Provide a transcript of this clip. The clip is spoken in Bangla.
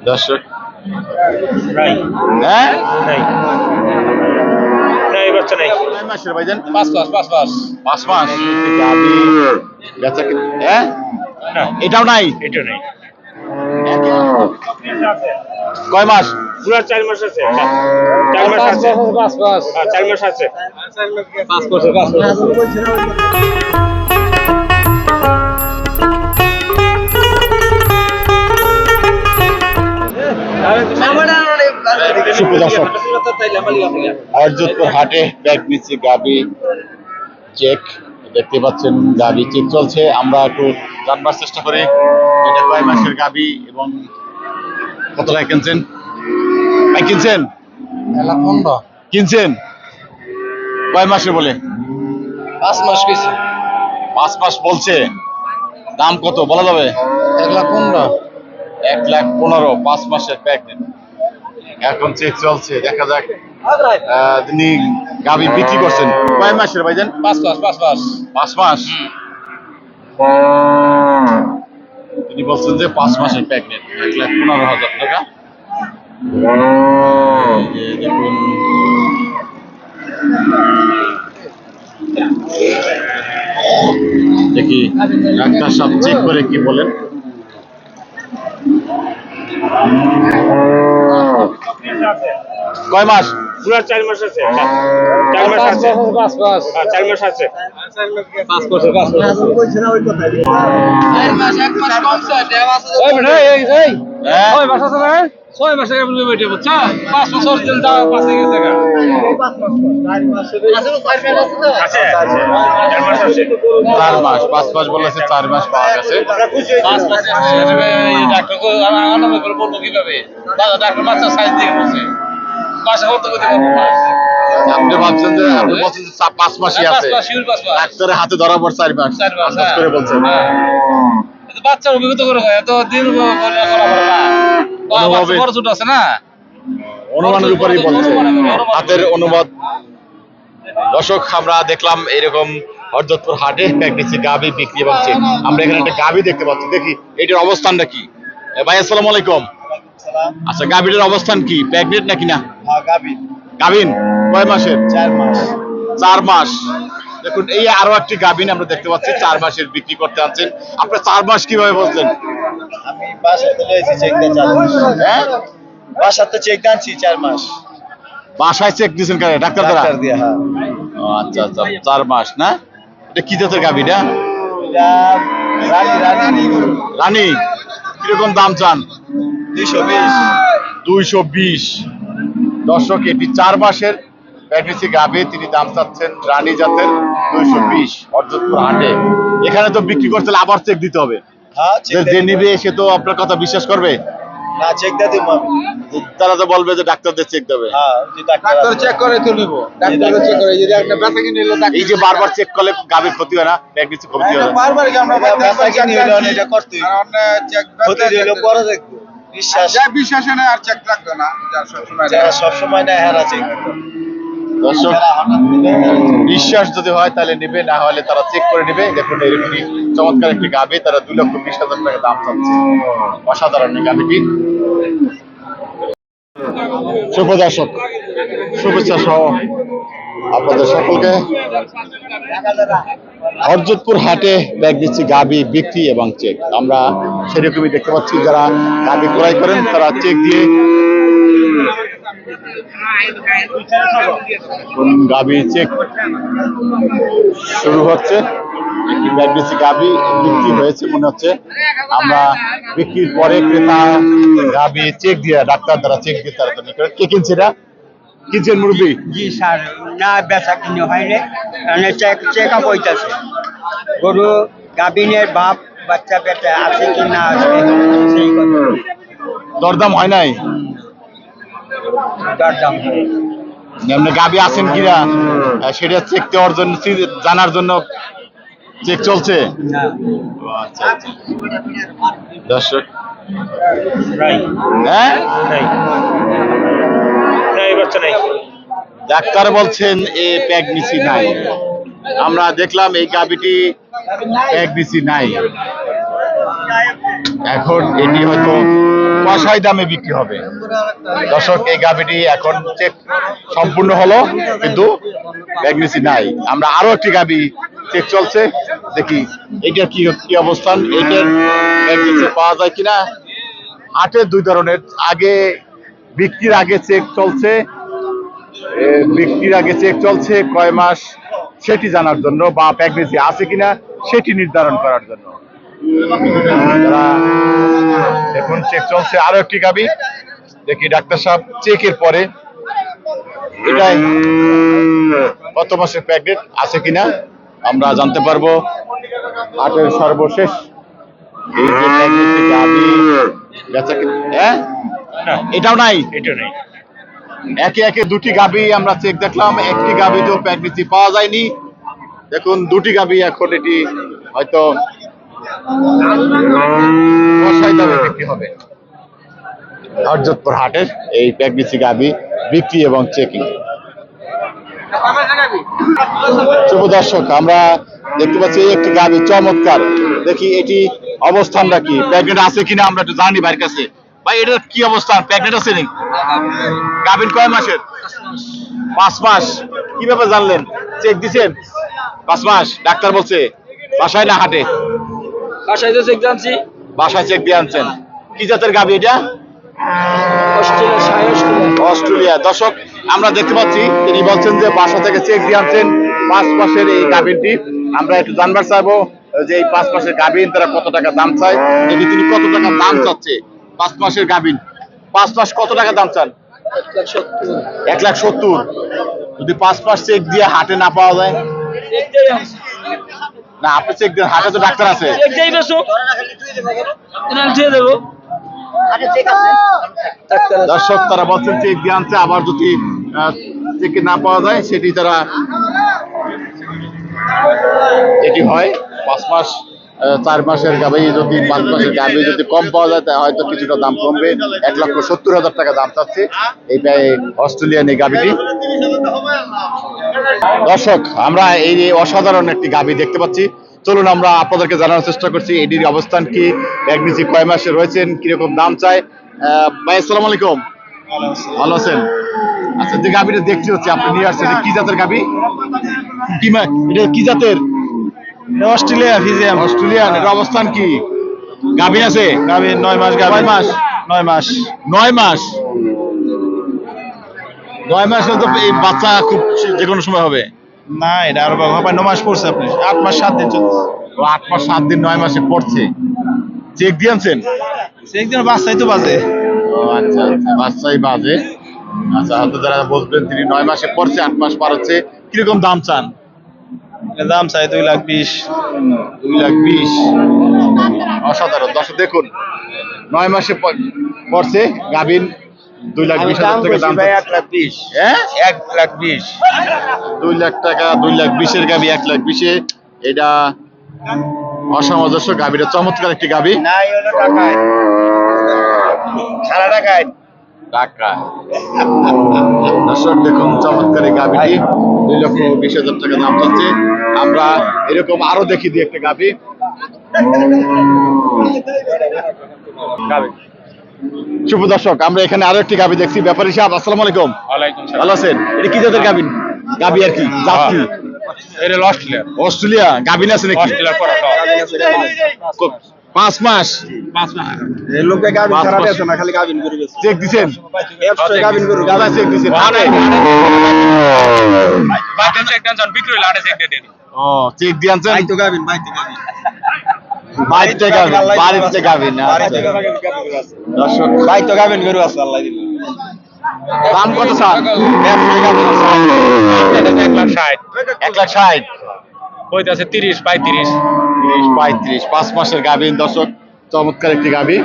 দর্শক নাই হ্যাঁ নাই নাই বাচ্চা নাই। কয় মাসের ভাইজান? 5 মাস 5 মাস 5 মাস। গাবি বেচা হ্যাঁ না এটাও নাই। এটা নাই। কয় মাস? পুরো 4 মাস আছে। 4 মাস আছে 5 মাস 4 মাস আছে 5 বছর 5 বছর। সুপ্রদর্শক হরজতপুর হাটে ব্যাগ নিচ্ছি গাবি চেক দেখতে পাচ্ছেন। গাবি চেক চলছে, আমরা একটু জানবার চেষ্টা করি এটা কয় মাসের গাবি এবং কত টাকা কিনছেন। ভাই কিনছেন? 1,15,000 কিনছেন কয় মাসে বলে? 5 মাস কইছে। 5 মাস বলছে। দাম কত বলা যাবে? 1,15,000 1,15,000 5 মাসের প্রেগনেন্ট। এখন চেক চলছে, দেখা যাক। তিনি গাবি বিক্রি করছেন কয় মাসের ভাইজান? 5 মাস 5 মাস 5 মাস। তিনি বলছেন যে 5 মাসের প্রেগনেন্ট, 1,15,000 টাকা। এই যে দেখুন দেখি ডাক্তার সব চেক করে কি বলেন। কয় মাস? পুরো 4 মাস আছে 4 মাস আছে 5 মাস 4 মাস আছে 5 বছর 5 বছর। কইছে না ওই কথা। 4 মাস 1 মাস কমছে, দেওয়া আছে। ওই বেটা এই হ্যাঁ? ওই মাস আছে না 6 মাসে বলবে বেটা বুঝছ 5 বছর দিন দাও 5 হয়ে গেছে গা 5 মাস 4 মাস আছে তো 4 মাস আছে তো। আছে 4 মাস আছে 4 মাস 5 মাস বলেছে, 4 মাস পাওয়া গেছে। 5 মাসে ডাক্তার কো আনামে করে বলবো কিভাবে দাদা ডাক্তার বাচ্চা সাইজ দিয়ে বলছে মাসে কত করতে পারবো আপনি ভাবছেন যে আপনি বলছেন যে 5 মাসই 5 আছে, মাস শিওর 5 মাস ডাক্তারের হাতে ধরা পড় 4 মাস 4 মাস আন্দাজ করে বলছেন। তো বাচ্চার অভিজ্ঞতা করে হয় এত দিন করা পারে না বাচ্চা বড় ছোট আছে না অনুমানের উপরেই বলছে, হাতের অনুবাদ। দর্শক আমরা দেখলাম এরকম হরজতপুর হাটে প্রেগনেন্সি গাবি বিক্রি এবং চেক। আমরা এখানে একটা গাবি দেখতে পাচ্ছি, দেখি এটার অবস্থানটা কি। ভাই আসসালামু আলাইকুম। আচ্ছা গাবিটার অবস্থান কি, প্রেগনেন্ট নাকি না? হ্যাঁ গাবি গাবিন কয় মাসের? 4 মাস। 4 মাস। দেখুন এই আরো একটি গাবিন আমরা দেখতে পাচ্ছি 4 মাসের বিক্রি করতে আছেন। আপনার 4 মাস কিভাবে বলছেন? আমি বাসাতে লইছি চেক দিয়ে 4 মাস। হ্যাঁ বাসাতে চেক দানছি 4 মাস। বাসায় চেক দিয়েছেন কারে? ডাক্তার দ্বারা? ডাক্তার দিয়ে হ্যাঁ। ও আচ্ছা আচ্ছা 4 মাস না। এটা কি জাতের গাবিটা? এটা রানী রানী। কিরকম দাম চান? 220। 220। দর্শক এটি 4 মাসের প্রেগনেন্সি গাবি, তিনি দাম চাচ্ছেন রানী জাতের 220 হরজতপুর হাটে। এখানে তো বিক্রি করতে হলে আবার চেক দিতে হবে। হ্যাঁ চেক যে নিবে সে তো আপনার কথা বিশ্বাস করবে না, চেক দিয়ে দিব আমি। তারা তো বলবে যে ডাক্তারদের চেক দেবে। হ্যাঁ যে ডাক্তার চেক করে তো নিব। ডাক্তার চেক করে যদি একটা ব্যথা কিনে নিলো এই যে বারবার চেক করলে গাবির ক্ষতি হয় না? প্রেগনেন্সি ক্ষতি হয় না? বারবার কি আমরা ব্যথা কিনে নিলো এটা করতে কারণ চেক ক্ষতি দিলে পরে দেখব। বিশ্বাসে না আর চেক রাখবে না, যারা সব সময় না হারা চেক। দর্শক বিশ্বাস যদি হয় তাহলে নিবে, না হলে তারা চেক করে নিবে। দেখুন এরকমই চমৎকার একটি গাবি, তারা 2,20,000 টাকা দাম চাচ্ছে। অসাধারণ এই গাবিটি। সুপ্রদর্শক শুভেচ্ছা সহ আপনাদের সকলকে হরজতপুর হাটে ব্যাগ দিচ্ছি গাবি বিক্রি এবং চেক। আমরা সেরকমই দেখতে পাচ্ছি, যারা গাবি ক্রয় করেন তারা চেক দিয়ে গাবি চেক শুরু হচ্ছে। একটি ব্যাগ দিচ্ছি গাবি বিক্রি হয়েছে মনে হচ্ছে। আমরা বিক্রির পরে ক্রেতা গাবি চেক দিয়ে ডাক্তার দ্বারা চেক দিয়ে তারা তৈরি করেন। কে কিনছে এটা? কিনছেন মুরব্বী? জি স্যার, না বেচা কিনে হয়নি, মানে চেক আপ হইতেছে। গরু গাভিনের বাপ বাচ্চা পেটে আছে কি না আছে সেই কথা। দরদাম হয় নাই? দরদাম এমনি গাবি আছেন কিনা সেটা চেক দেওয়ার জন্য, জানার জন্য চেক চলছে। না। ও আচ্ছা আচ্ছা। দর্শক নাই হ্যাঁ নাই নাই বাচ্চা নাই। ডাক্তার বলছেন এ প্রেগনেন্সি নাই। আমরা দেখলাম এই গাবিটি প্রেগনেন্সি নাই। এখন এটি হয়তো কষাই দামে বিক্রি হবে। দর্শক এই গাভীটি এখন চেক সম্পূর্ণ হলো, কিন্তু প্রেগনেন্সি নাই। আমরা আরো একটি গাভী চেক চলছে, দেখি এইটার কি কি অবস্থান, এইটার প্রেগনেন্সি পাওয়া যায় কিনা। হাটে দুই ধরনের, আগে বিক্রির আগে চেক চলছে, বিক্রির আগে চেক চলছে কয় মাস সেটি জানার জন্য, বা প্রেগনেন্সি আছে কিনা সেটি নির্ধারণ করার জন্য। এখন চেক চলছে আরো একটি গাভী, দেখি ডাক্তার সাহেব চেকের পরে এটাই কত মাসের প্রেগনেন্ট আছে কিনা আমরা জানতে পারবো। হাটের সর্বশেষ এই যে প্রেগনেন্সি গাভী বেচা হ্যাঁ এটাও নাই, এটা নেই। একে একে দুটি গাভী আমরা চেক দেখলাম, একটি গাভী তো প্রেগনেন্সি পাওয়া যায়নি। দেখুন দুটি গাভী এখন এটি হয়তো কষাই দামে বিক্রি হবে। হরজতপুর হাটের এই প্রেগনেন্সি গাভী বিক্রি এবং চেকিং। শুভ দর্শক, আমরা দেখতে পাচ্ছি একটি গাভী চমৎকার, দেখি এটি অবস্থানটা কি, প্রেগনেন্ট আছে কিনা আমরা একটু জানি ভাইয়ের কাছে। ভাই এটার কি অবস্থান, প্রেগনেন্ট আছে নাকি? গাভীর কয় মাসের? 5 মাস। কিভাবে জানলেন, চেক দিছেন? 5 মাস ডাক্তার বলছে, বাসায় না হাটে? বাসায় তো চেক জানছি, বাসায় চেক দিয়ে আনছেন। কি জাতের গাভী এটা? অস্ট্রেলিয়া। দর্শক আমরা দেখতে পাচ্ছি তিনি বলছেন যে বাসা থেকে চেক দিয়ে আনছেন 5 মাসের এই গাভীরটি। আমরা একটু জানবার চাইবো যে এই 5 মাসের গাভীর তারা কত টাকা দাম চায়, যদি তিনি কত টাকা দাম চাচ্ছে 5 মাসের গাভীর। 5 মাস কত টাকা দাম চান? 1,70,000। যদি 5 মাস চেক দিয়ে হাটে না পাওয়া যায়? না আপনি চেক দেন, হাটে তো ডাক্তার আছে। দর্শক তারা বলছেন চেক দিয়ে আনছে, আবার যদি চেকে না পাওয়া যায় সেটি তারা এটি হয় 5 মাস 4 মাসের গাভী, যদি 5 মাসের গাভী যদি কম পাওয়া যায় তাহলে হয়তো কিছুটা দাম কমবে। 1,70,000 টাকা দাম চাচ্ছে এইটাই অস্ট্রেলিয়ান এই গাভীটি। দর্শক আমরা এই অসাধারণ একটি গাভী দেখতে পাচ্ছি, চলুন আমরা আপনাদেরকে জানানোর চেষ্টা করছি এটির অবস্থান কি, প্রেগনেন্সি কয় মাসে রয়েছেন, কিরকম দাম চায়। ভাই আসসালামু আলাইকুম, ভালো আছেন? আচ্ছা, যে গাভীটা দেখতে হচ্ছে আপনি নিয়ে আসছেন, কি জাতের গাভী? এটা কি জাতের? অস্ট্রেলিয়া ফিজিয়াম। অস্ট্রেলিয়ান। এর অবস্থান কি? গাভী আছে? গাভী 9 মাস। গাভী 9 মাস। 9 মাস। 9 মাস। 9 মাসে তো এই বাচ্চা খুব যে কোনো সময় হবে। না এটা আরো হবে 9 মাস পড়ছে, আপনি 8 মাস 7 দিন চলছে। 8 মাস 7 দিন 9 মাসে পড়ছে। চেক দিয়ে আনছেন? একদিন বাচ্চাই তো বাজে। ও আচ্ছা আচ্ছা, বাচ্চাই বাজে। আচ্ছা, হয়তো যারা বলবেন তিনি 9 মাসে পড়ছে, 8 মাস পার হচ্ছে, কিরকম দাম চান? দাম চাই 2,20,000। 2,20,000। অসাধারণ। দর্শক দেখুন 9 মাসে পড়ছে গাভীর, 2,20,000 টাকা দাম। 1,20,000। হ্যাঁ 1,20,000। 2 লাখ টাকা, 2,20,000 গাভী 1,20,000, এটা অসামঞ্জস্য। গাভীটা চমৎকার একটি গাভী। নাই হলো টাকায়, সারা টাকায়। টাকা। দর্শক দেখুন চমৎকার এই গাভীটি, 2,20,000 টাকা দাম চাচ্ছে। আমরা এরকম আরো দেখি দিই একটা গাভী। শুভ দর্শক, আমরা এখানে আরো একটি গাভী দেখছি। ব্যাপারী সাহেব আসসালামু আলাইকুম। ওয়ালাইকুম সালাম। ভালো আছেন? এটা কি জাতের গাভী? গাভী আর কি জাত কি? এটা অস্ট্রেলিয়া। অস্ট্রেলিয়া। গাভীন আছে নাকি? অস্ট্রেলিয়ার পর 5 মাস। 5 মাস। এই লোকে গাভী 5 ছাড়া মাস। বেচে না, খালি গাভীন গরু বেচে। চেক দিছেন? 100 গাভীন গরু। গাভী চেক দিছেন? বাইরে চেক দেন, বিক্রি হলে আটে চেক দিয়ে দেন। ও চেক দিয়ে আনছেন? বাইতো গাভীন, বাইতো গাভীন। বাড়িতে গাভী, বাড়িতে গাভী না। বাড়িতে গাভীন গরু আছে। দর্শক বাইতো গাভীন গরু আছে, আল্লাহ দিলে। দাম কত স্যার? 1,60,000। 1,60,000। কইতে আছে 30, 35। 30, 35, 5 মাসের গাভী। দর্শক চমৎকার একটি গাভী।